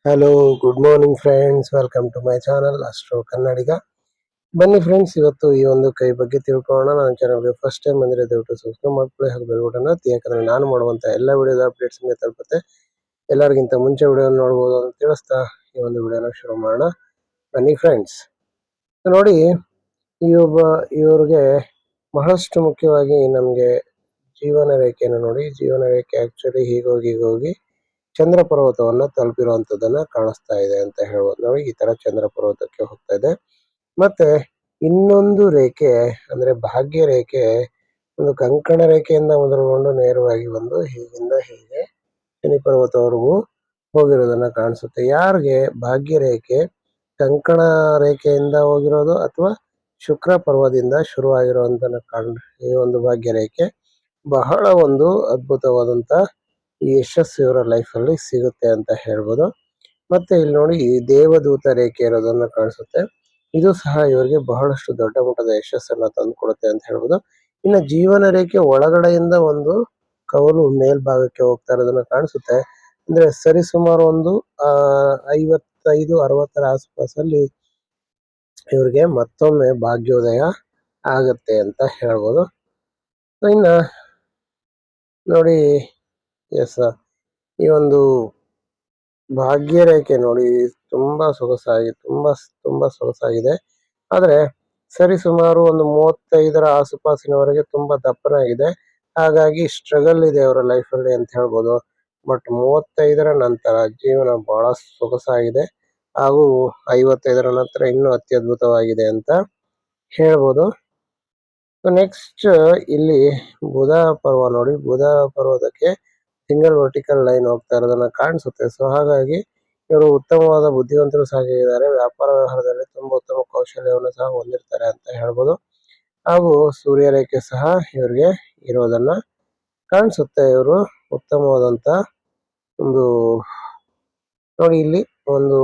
Hello, good morning friends. Welcome to my channel astro Kannadiga. ಬನ್ನಿ friends, ಇವತ್ತು ಈ ಒಂದು ಕೈ ಬಗ್ಗೆ ತಿಳ್ಕೊಳ್ಳೋಣ. ನನ್ನ ಚಾನಲ್ಗೆ ಫಸ್ಟ್ ಟೈಮ್ ಬಂದರೆ ದಯವಿಟ್ಟು ಸಬ್ಸ್ಕ್ರೈಬ್ ಮಾಡ್ಕೊಳ್ಳಿ ಹಾಗೂ ಬೆಲ್ ಬಟನ್ ಒತ್ತಿ, ಯಾಕಂದ್ರೆ ನಾನು ಮಾಡುವಂಥ ಎಲ್ಲ ವಿಡಿಯೋದ ಅಪ್ಡೇಟ್ಸ್ ನಿಮಗೆ ತಲುಪುತ್ತೆ. ಎಲ್ಲರಿಗಿಂತ ಮುಂಚೆ ವಿಡಿಯೋ ನೋಡ್ಬೋದು ಅಂತ ತಿಳಿಸ್ತಾ ಈ ಒಂದು ವಿಡಿಯೋನ ಶುರು ಮಾಡೋಣ. ಬನ್ನಿ ಫ್ರೆಂಡ್ಸ್, ನೋಡಿ ಇವ್ರಿಗೆ ಬಹಳಷ್ಟು ಮುಖ್ಯವಾಗಿ ನಮಗೆ ಜೀವನ ರೇಖೆಯನ್ನು ನೋಡಿ. ಜೀವನ ರೇಖೆ ಆಕ್ಚುಲಿ ಹೀಗೋಗಿ ಚಂದ್ರ ಪರ್ವತವನ್ನ ತಲುಪಿರುವಂತದನ್ನ ಕಾಣಿಸ್ತಾ ಇದೆ ಅಂತ ಹೇಳ್ಬೋದು. ನೋಡಿ, ಈ ತರ ಚಂದ್ರ ಪರ್ವತಕ್ಕೆ ಹೋಗ್ತಾ ಇದೆ. ಮತ್ತೆ ಇನ್ನೊಂದು ರೇಖೆ ಅಂದ್ರೆ ಭಾಗ್ಯ ರೇಖೆ ಒಂದು ಕಂಕಣ ರೇಖೆಯಿಂದ ಮೊದಲುಗೊಂಡು ನೇರವಾಗಿ ಬಂದು ಹೀಗಿಂದ ಹೀಗೆ ಶನಿ ಪರ್ವತವರೆಗೂ ಹೋಗಿರೋದನ್ನ ಕಾಣಿಸುತ್ತೆ. ಯಾರಿಗೆ ಭಾಗ್ಯ ರೇಖೆ ಕಂಕಣ ರೇಖೆಯಿಂದ ಹೋಗಿರೋದು ಅಥವಾ ಶುಕ್ರ ಪರ್ವದಿಂದ ಶುರುವಾಗಿರುವಂತ ಈ ಒಂದು ಭಾಗ್ಯ ರೇಖೆ ಬಹಳ ಒಂದು ಅದ್ಭುತವಾದಂತ ಈ ಯಶಸ್ಸು ಇವರ ಲೈಫ್ ಅಲ್ಲಿ ಸಿಗುತ್ತೆ ಅಂತ ಹೇಳ್ಬೋದು. ಮತ್ತೆ ಇಲ್ಲಿ ನೋಡಿ, ಈ ದೇವದೂತ ರೇಖೆ ಇರೋದನ್ನ ಕಾಣಿಸುತ್ತೆ. ಇದು ಸಹ ಇವರಿಗೆ ಬಹಳಷ್ಟು ದೊಡ್ಡ ಮಟ್ಟದ ಯಶಸ್ಸನ್ನ ತಂದುಕೊಡುತ್ತೆ ಅಂತ ಹೇಳ್ಬೋದು. ಇನ್ನು ಜೀವನ ರೇಖೆ ಒಳಗಡೆಯಿಂದ ಒಂದು ಕವಲು ಮೇಲ್ಭಾಗಕ್ಕೆ ಹೋಗ್ತಾ ಇರೋದನ್ನ ಕಾಣಿಸುತ್ತೆ. ಅಂದ್ರೆ ಸರಿಸುಮಾರು ಒಂದು 55-60 ಆಸುಪಾಸಲ್ಲಿ ಇವ್ರಿಗೆ ಮತ್ತೊಮ್ಮೆ ಭಾಗ್ಯೋದಯ ಆಗತ್ತೆ ಅಂತ ಹೇಳ್ಬೋದು. ಇನ್ನ ನೋಡಿ, ಎಸ್, ಈ ಒಂದು ಭಾಗ್ಯ ರೇಖೆ ನೋಡಿ ತುಂಬಾ ಸೊಗಸಾಗಿದೆ. ಆದ್ರೆ ಸರಿಸುಮಾರು ಒಂದು 35ರ ಆಸುಪಾಸಿನವರೆಗೆ ತುಂಬಾ ದಪ್ಪನಾಗಿದೆ. ಹಾಗಾಗಿ ಸ್ಟ್ರಗಲ್ ಇದೆ ಅವರ ಲೈಫ್ ಅಲ್ಲಿ ಅಂತ ಹೇಳ್ಬೋದು. ಬಟ್ 35ರ ನಂತರ ಜೀವನ ಬಹಳ ಸೊಗಸಾಗಿದೆ ಹಾಗೂ 55ರ ನಂತರ ಇನ್ನೂ ಅತ್ಯದ್ಭುತವಾಗಿದೆ ಅಂತ ಹೇಳ್ಬೋದು. ನೆಕ್ಸ್ಟ್ ಇಲ್ಲಿ ಬುಧ ಪರ್ವ ನೋಡಿ. ಬುಧ ಪರ್ವತಕ್ಕೆ ಸಿಂಗಲ್ ವರ್ಟಿಕಲ್ ಲೈನ್ ಹೋಗ್ತಾ ಇರೋದನ್ನ ಕಾಣಿಸುತ್ತೆ. ಸೊ ಹಾಗಾಗಿ ಇವರು ಉತ್ತಮವಾದ ಬುದ್ಧಿವಂತರು ಸಹ ಇದ್ದಾರೆ. ವ್ಯಾಪಾರ ವ್ಯವಹಾರದಲ್ಲಿ ತುಂಬಾ ಉತ್ತಮ ಕೌಶಲ್ಯವನ್ನು ಸಹ ಹೊಂದಿರ್ತಾರೆ ಅಂತ ಹೇಳ್ಬೋದು. ಹಾಗೂ ಸೂರ್ಯ ರೇಖೆ ಸಹ ಇವರಿಗೆ ಇರೋದನ್ನ ಕಾಣಿಸುತ್ತೆ. ಇವರು ಉತ್ತಮವಾದಂತ ಒಂದು ನೋಡಿ, ಇಲ್ಲಿ ಒಂದು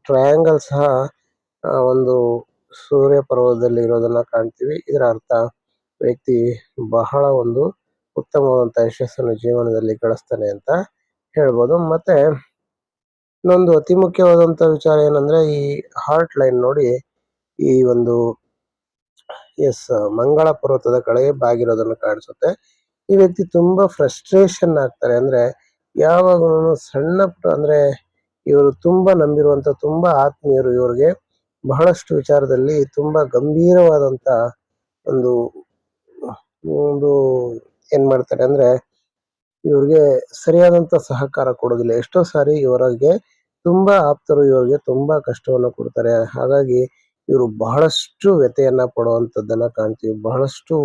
ಟ್ರಯಾಂಗಲ್ ಸಹ ಒಂದು ಸೂರ್ಯ ಪರ್ವತದಲ್ಲಿ ಇರೋದನ್ನ ಕಾಣ್ತೀವಿ. ಇದರ ಅರ್ಥ ವ್ಯಕ್ತಿ ಬಹಳ ಒಂದು ಉತ್ತಮವಾದಂತ ಯಶಸ್ಸನ್ನು ಜೀವನದಲ್ಲಿ ಗಳಿಸ್ತಾನೆ ಅಂತ ಹೇಳ್ಬೋದು. ಮತ್ತೆ ಇನ್ನೊಂದು ಅತಿ ಮುಖ್ಯವಾದಂತ ವಿಚಾರ ಏನಂದ್ರೆ, ಈ ಹಾರ್ಟ್ ಲೈನ್ ನೋಡಿ, ಈ ಒಂದು ಮಂಗಳ ಪರ್ವತದ ಕಡೆಗೆ ಬಾಗಿರೋದನ್ನು ಕಾಣಿಸುತ್ತೆ. ಈ ವ್ಯಕ್ತಿ ತುಂಬಾ ಫ್ರಸ್ಟ್ರೇಷನ್ ಆಗ್ತಾರೆ. ಅಂದ್ರೆ ಯಾವಾಗಲೂ ಸಣ್ಣ ಅಂದ್ರೆ ಇವರು ತುಂಬಾ ನಂಬಿರುವಂತ ತುಂಬಾ ಆತ್ಮೀಯರು. ಇವ್ರಿಗೆ ಬಹಳಷ್ಟು ವಿಚಾರದಲ್ಲಿ ತುಂಬಾ ಗಂಭೀರವಾದಂತ ಒಂದು ಒಂದು ಏನ್ ಮಾಡ್ತಾರೆ ಅಂದ್ರೆ ಇವ್ರಿಗೆ ಸರಿಯಾದಂತ ಸಹಕಾರ ಕೊಡೋದಿಲ್ಲ. ಎಷ್ಟೋ ಸಾರಿ ಇವರಿಗೆ ತುಂಬಾ ಆಪ್ತರು ಇವರಿಗೆ ತುಂಬಾ ಕಷ್ಟವನ್ನು ಕೊಡ್ತಾರೆ. ಹಾಗಾಗಿ ಇವರು ಬಹಳಷ್ಟು ವ್ಯಥೆಯನ್ನ ಪಡುವಂತದ್ದನ್ನ ಕಾಣ್ತೀವಿ. ಬಹಳಷ್ಟು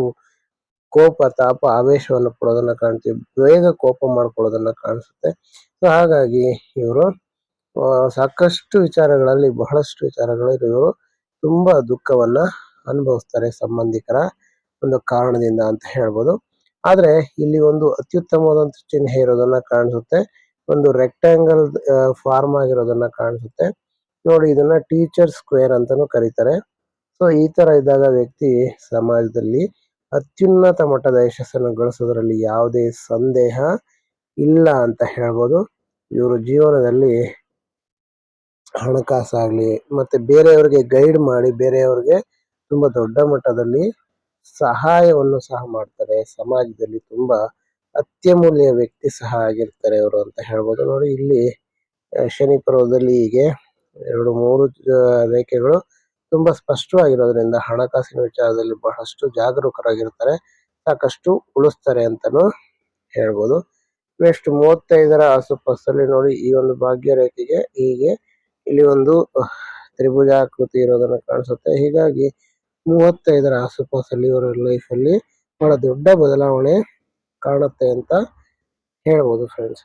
ಕೋಪ, ತಾಪ, ಆವೇಶವನ್ನು ಪಡೋದನ್ನ ಕಾಣ್ತೀವಿ. ಬೇಗ ಕೋಪ ಮಾಡ್ಕೊಳ್ಳೋದನ್ನ ಕಾಣಿಸುತ್ತೆ. ಸೊ ಹಾಗಾಗಿ ಇವರು ಸಾಕಷ್ಟು ವಿಚಾರಗಳಲ್ಲಿ ಬಹಳಷ್ಟು ವಿಚಾರಗಳಲ್ಲಿ ಇವರು ತುಂಬಾ ದುಃಖವನ್ನ ಅನುಭವಿಸ್ತಾರೆ ಸಂಬಂಧಿಕರ ಒಂದು ಕಾರಣದಿಂದ ಅಂತ ಹೇಳ್ಬೋದು. ಆದ್ರೆ ಇಲ್ಲಿ ಒಂದು ಅತ್ಯುತ್ತಮವಾದಂತ ಚಿಹ್ನೆ ಇರೋದನ್ನ ಕಾಣಿಸುತ್ತೆ. ಒಂದು ರೆಕ್ಟಾಂಗಲ್ ಫಾರ್ಮ್ ಆಗಿರೋದನ್ನ ಕಾಣಿಸುತ್ತೆ. ನೋಡಿ, ಇದನ್ನ ಟೀಚರ್ ಸ್ಕ್ವೇರ್ ಅಂತಾನೂ ಕರೀತಾರೆ. ಸೊ ಈ ತರ ಇದ್ದಾಗ ವ್ಯಕ್ತಿ ಸಮಾಜದಲ್ಲಿ ಅತ್ಯುನ್ನತ ಮಟ್ಟದ ಯಶಸ್ಸನ್ನು ಗಳಿಸೋದ್ರಲ್ಲಿ ಯಾವುದೇ ಸಂದೇಹ ಇಲ್ಲ ಅಂತ ಹೇಳ್ಬೋದು. ಇವರು ಜೀವನದಲ್ಲಿ ಹಣಕಾಸಾಗ್ಲಿ ಮತ್ತೆ ಬೇರೆಯವರಿಗೆ ಗೈಡ್ ಮಾಡಿ ಬೇರೆಯವರಿಗೆ ತುಂಬಾ ದೊಡ್ಡ ಮಟ್ಟದಲ್ಲಿ ಸಹಾಯವನ್ನು ಸಹ ಮಾಡ್ತಾರೆ. ಸಮಾಜದಲ್ಲಿ ತುಂಬಾ ಅತ್ಯಮೂಲ್ಯ ವ್ಯಕ್ತಿ ಸಹ ಆಗಿರ್ತಾರೆ ಇವರು ಅಂತ ಹೇಳ್ಬೋದು. ನೋಡಿ, ಇಲ್ಲಿ ಶನಿ ಪರ್ವದಲ್ಲಿ ಹೀಗೆ 2-3 ರೇಖೆಗಳು ತುಂಬಾ ಸ್ಪಷ್ಟವಾಗಿರೋದ್ರಿಂದ ಹಣಕಾಸಿನ ವಿಚಾರದಲ್ಲಿ ಬಹಳಷ್ಟು ಜಾಗರೂಕರಾಗಿರ್ತಾರೆ. ಸಾಕಷ್ಟು ಉಳಿಸ್ತಾರೆ ಅಂತಾನು ಹೇಳ್ಬೋದು. ನೆಕ್ಸ್ಟ್ 35ರ ಆಸುಪಾಸಲ್ಲಿ ನೋಡಿ, ಈ ಒಂದು ಭಾಗ್ಯ ರೇಖೆಗೆ ಹೀಗೆ ಇಲ್ಲಿ ಒಂದು ತ್ರಿಭುಜಾಕೃತಿ ಇರೋದನ್ನ ಕಾಣಿಸುತ್ತೆ. ಹೀಗಾಗಿ 35ರ ಆಸುಪಾಸಲ್ಲಿ ಇವರ ಲೈಫ್ ಅಲ್ಲಿ ಬಹಳ ದೊಡ್ಡ ಬದಲಾವಣೆ ಕಾಣುತ್ತೆ ಅಂತ ಹೇಳ್ಬೋದು ಫ್ರೆಂಡ್ಸ್.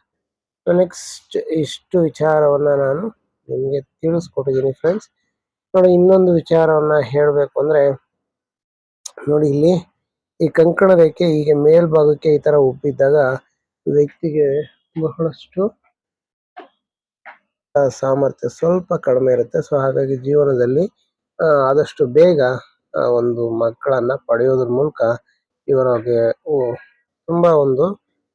ನೆಕ್ಸ್ಟ್ ಇಷ್ಟು ವಿಚಾರವನ್ನ ನಾನು ನಿಮಗೆ ತಿಳಿಸ್ಕೊಟ್ಟಿದ್ದೀನಿ ಫ್ರೆಂಡ್ಸ್. ನೋಡಿ, ಇನ್ನೊಂದು ವಿಚಾರವನ್ನ ಹೇಳ್ಬೇಕು ಅಂದ್ರೆ ನೋಡಿ, ಇಲ್ಲಿ ಈ ಕಂಕಣ ರೇಖೆ ಹೀಗೆ ಮೇಲ್ಭಾಗಕ್ಕೆ ಈ ತರ ಉಬ್ಬಿದ್ದಾಗ ವ್ಯಕ್ತಿಗೆ ಬಹಳಷ್ಟು ಸಾಮರ್ಥ್ಯ ಸ್ವಲ್ಪ ಕಡಿಮೆ ಇರುತ್ತೆ. ಸೊ ಹಾಗಾಗಿ ಜೀವನದಲ್ಲಿ ಆದಷ್ಟು ಬೇಗ ಒಂದು ಮಕ್ಕಳನ್ನ ಪಡೆಯೋದ್ರ ಮೂಲಕ ಇವರಿಗೆ ತುಂಬಾ ಒಂದು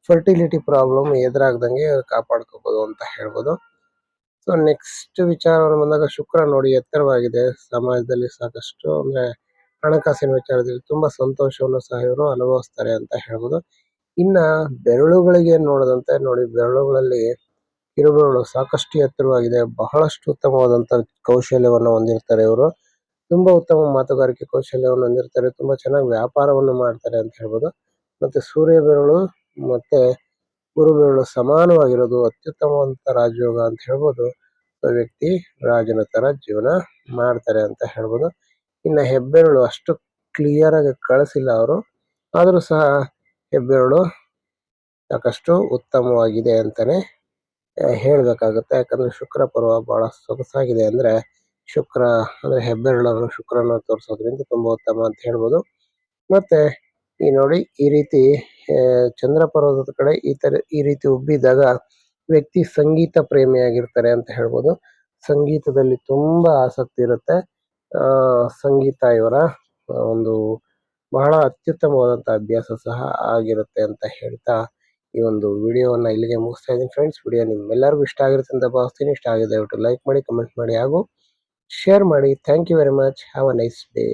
ಫರ್ಟಿಲಿಟಿ ಪ್ರಾಬ್ಲಮ್ ಎದುರಾಗ್ದಂಗೆ ಕಾಪಾಡ್ಕೋಬಹುದು ಅಂತ ಹೇಳ್ಬೋದು. ಸೊ ನೆಕ್ಸ್ಟ್ ವಿಚಾರವನ್ನು ಬಂದಾಗ ಶುಕ್ರ ನೋಡಿ ಎತ್ತರವಾಗಿದೆ. ಸಮಾಜದಲ್ಲಿ ಸಾಕಷ್ಟು ಅಂದ್ರೆ ಹಣಕಾಸಿನ ವಿಚಾರದಲ್ಲಿ ತುಂಬಾ ಸಂತೋಷವನ್ನು ಸಹ ಇವರು ಅನುಭವಿಸ್ತಾರೆ ಅಂತ ಹೇಳ್ಬೋದು. ಇನ್ನ ಬೆರಳುಗಳಿಗೆ ನೋಡದಂತೆ ನೋಡಿ, ಬೆರಳುಗಳಲ್ಲಿ ಕಿರುಬೆರಳು ಸಾಕಷ್ಟು ಎತ್ತರವಾಗಿದೆ. ಬಹಳಷ್ಟು ಉತ್ತಮವಾದಂತ ಕೌಶಲ್ಯವನ್ನು ಹೊಂದಿರ್ತಾರೆ ಇವರು. ತುಂಬಾ ಉತ್ತಮ ಮಾತುಗಾರಿಕೆ ಕೌಶಲ್ಯವನ್ನು ಹೊಂದಿರ್ತಾರೆ. ತುಂಬಾ ಚೆನ್ನಾಗಿ ವ್ಯಾಪಾರವನ್ನು ಮಾಡ್ತಾರೆ ಅಂತ ಹೇಳ್ಬೋದು. ಮತ್ತೆ ಸೂರ್ಯ ಬೆರಳು ಮತ್ತೆ ಗುರು ಬೆರಳು ಸಮಾನವಾಗಿರೋದು ಅತ್ಯುತ್ತಮವಾದಂತ ರಾಜಯೋಗ ಅಂತ ಹೇಳ್ಬೋದು. ವ್ಯಕ್ತಿ ರಾಜನ ತರ ಜೀವನ ಮಾಡ್ತಾರೆ ಅಂತ ಹೇಳ್ಬೋದು. ಇನ್ನ ಹೆಬ್ಬೆರಳು ಅಷ್ಟು ಕ್ಲಿಯರ್ ಆಗಿ ಕಳಿಸಿಲ್ಲ ಅವರು, ಆದ್ರೂ ಸಹ ಹೆಬ್ಬೆರಳು ಸಾಕಷ್ಟು ಉತ್ತಮವಾಗಿದೆ ಅಂತಾನೆ ಹೇಳ್ಬೇಕಾಗುತ್ತೆ. ಯಾಕಂದ್ರೆ ಶುಕ್ರ ಪರ್ವ ಬಹಳ ಸೊಗಸಾಗಿದೆ. ಅಂದ್ರೆ ಶುಕ್ರ ಅಂದ್ರೆ ಹೆಬ್ಬೆರಳು ಶುಕ್ರನ ತೋರಿಸೋದ್ರಿಂದ ತುಂಬಾ ಉತ್ತಮ ಅಂತ ಹೇಳ್ಬೋದು. ಮತ್ತೆ ಈ ನೋಡಿ ಈ ರೀತಿ ಚಂದ್ರ ಪರ್ವತದ ಕಡೆ ಈ ರೀತಿ ಉಬ್ಬಿದಾಗ ವ್ಯಕ್ತಿ ಸಂಗೀತ ಪ್ರೇಮಿಯಾಗಿರ್ತಾರೆ ಅಂತ ಹೇಳ್ಬೋದು. ಸಂಗೀತದಲ್ಲಿ ತುಂಬಾ ಆಸಕ್ತಿ ಇರುತ್ತೆ. ಸಂಗೀತ ಇವರ ಒಂದು ಬಹಳ ಅತ್ಯುತ್ತಮವಾದಂತ ಅಭ್ಯಾಸ ಸಹ ಆಗಿರುತ್ತೆ ಅಂತ ಹೇಳ್ತಾ ಈ ಒಂದು ವಿಡಿಯೋವನ್ನ ಇಲ್ಲಿಗೆ ಮುಗಿಸ್ತಾ ಇದ್ದೀನಿ ಫ್ರೆಂಡ್ಸ್. ವಿಡಿಯೋ ನಿಮ್ಮೆಲ್ಲರಿಗೂ ಇಷ್ಟ ಆಗಿರುತ್ತೆ ಅಂತ ಭಾವಿಸ್ತೀನಿ. ಇಷ್ಟ ಆಗಿದೆ ದಯವಿಟ್ಟು ಲೈಕ್ ಮಾಡಿ, ಕಮೆಂಟ್ ಮಾಡಿ ಹಾಗೂ ಶೇರ್ ಮಾಡಿ. Thank you very much. Have a nice day.